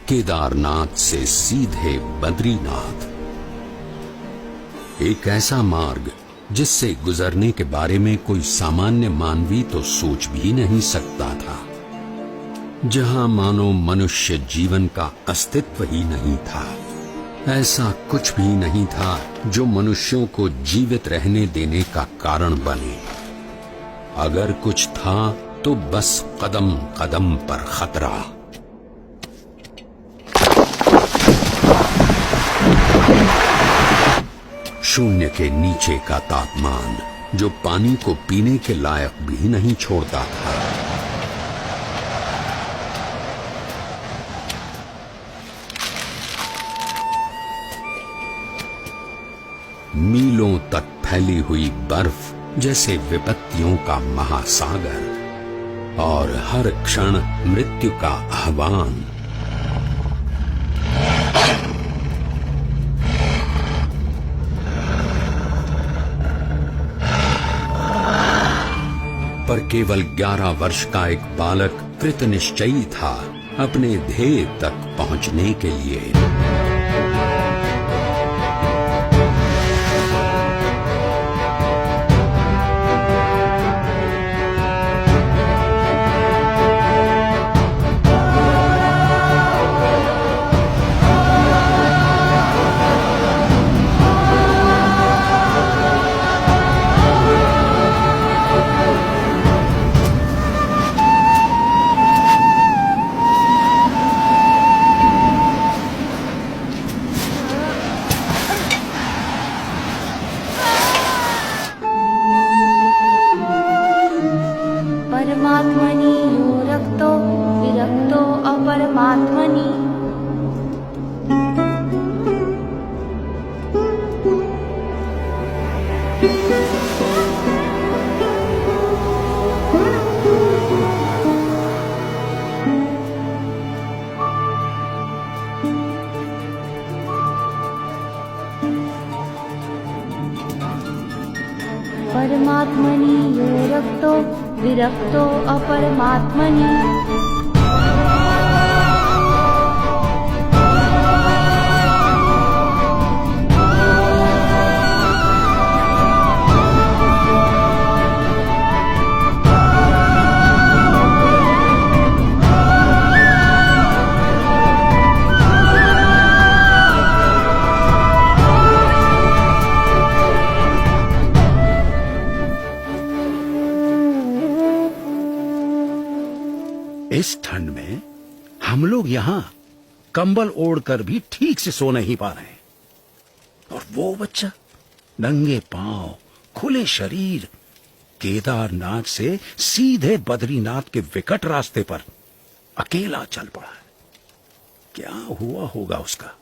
केदारनाथ से सीधे बद्रीनाथ। एक ऐसा मार्ग जिससे गुजरने के बारे में कोई सामान्य मानवी तो सोच भी नहीं सकता था, जहां मानो मनुष्य जीवन का अस्तित्व ही नहीं था। ऐसा कुछ भी नहीं था जो मनुष्यों को जीवित रहने देने का कारण बने। अगर कुछ था तो बस कदम कदम पर खतरा। शून्य के नीचे का तापमान जो पानी को पीने के लायक भी नहीं छोड़ता था। मीलों तक फैली हुई बर्फ जैसे विपत्तियों का महासागर, और हर क्षण मृत्यु का आह्वान। पर केवल 11 वर्ष का एक बालक कृत निश्चयी था अपने ध्येय तक पहुंचने के लिए। परमात्मनि यो रक्तो विरक्तो अपरमात्मनि। परमात्मनि यो रक्तो विरक्तो अपरमात्मनि। इस ठंड में हम लोग यहाँ कंबल ओढ़कर भी ठीक से सो नहीं पा रहे हैं, और वो बच्चा नंगे पांव खुले शरीर केदारनाथ से सीधे बद्रीनाथ के विकट रास्ते पर अकेला चल पड़ा है। क्या हुआ होगा उसका?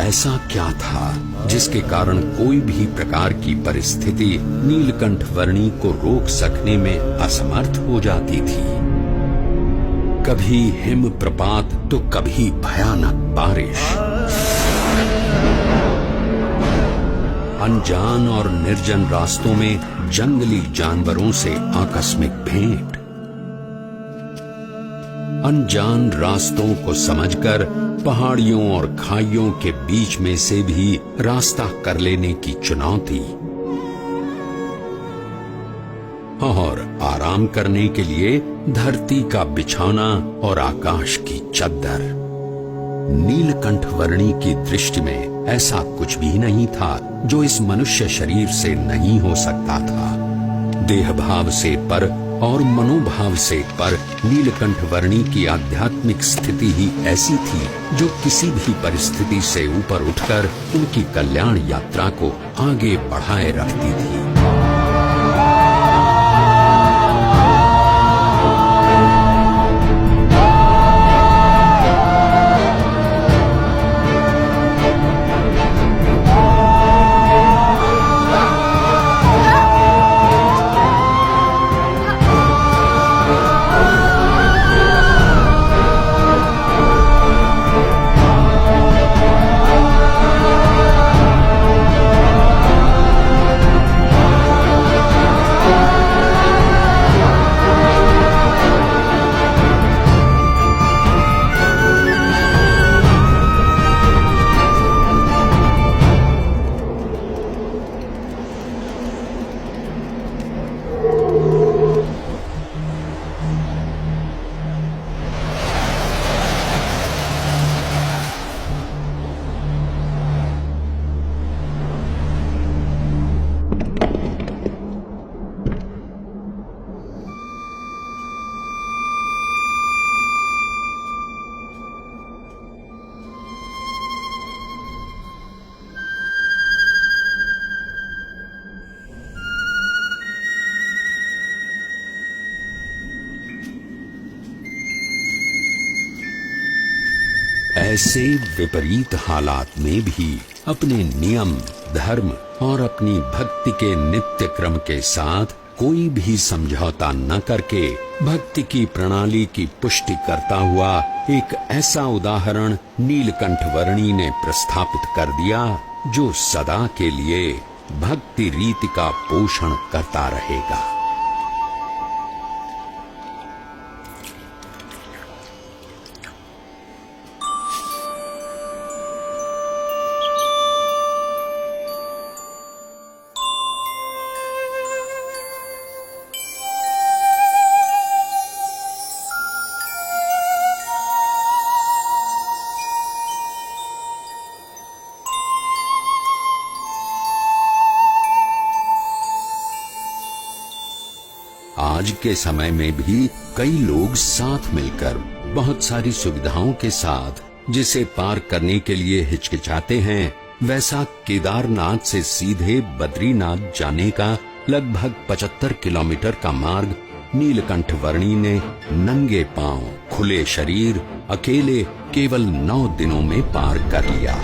ऐसा क्या था जिसके कारण कोई भी प्रकार की परिस्थिति नीलकंठ वर्णी को रोक सकने में असमर्थ हो जाती थी। कभी हिम प्रपात तो कभी भयानक बारिश, अनजान और निर्जन रास्तों में जंगली जानवरों से आकस्मिक भेंट, अनजान रास्तों को समझकर पहाड़ियों और खाइयों के बीच में से भी रास्ता कर लेने की चुनौती, और आराम करने के लिए धरती का बिछौना और आकाश की चद्दर। नीलकंठ वर्णी की दृष्टि में ऐसा कुछ भी नहीं था जो इस मनुष्य शरीर से नहीं हो सकता था। देह भाव से पर और मनोभाव से पर नीलकंठ वर्णी की आध्यात्मिक स्थिति ही ऐसी थी जो किसी भी परिस्थिति से ऊपर उठकर उनकी कल्याण यात्रा को आगे बढ़ाए रखती थी। ऐसे विपरीत हालात में भी अपने नियम, धर्म और अपनी भक्ति के नित्य क्रम के साथ कोई भी समझौता न करके भक्ति की प्रणाली की पुष्टि करता हुआ एक ऐसा उदाहरण नीलकंठ वर्णी ने प्रस्थापित कर दिया जो सदा के लिए भक्ति रीति का पोषण करता रहेगा। आज के समय में भी कई लोग साथ मिलकर बहुत सारी सुविधाओं के साथ जिसे पार करने के लिए हिचकिचाते हैं, वैसा केदारनाथ से सीधे बद्रीनाथ जाने का लगभग 75 किलोमीटर का मार्ग नीलकंठ वर्णी ने नंगे पांव, खुले शरीर, अकेले केवल 9 दिनों में पार कर लिया।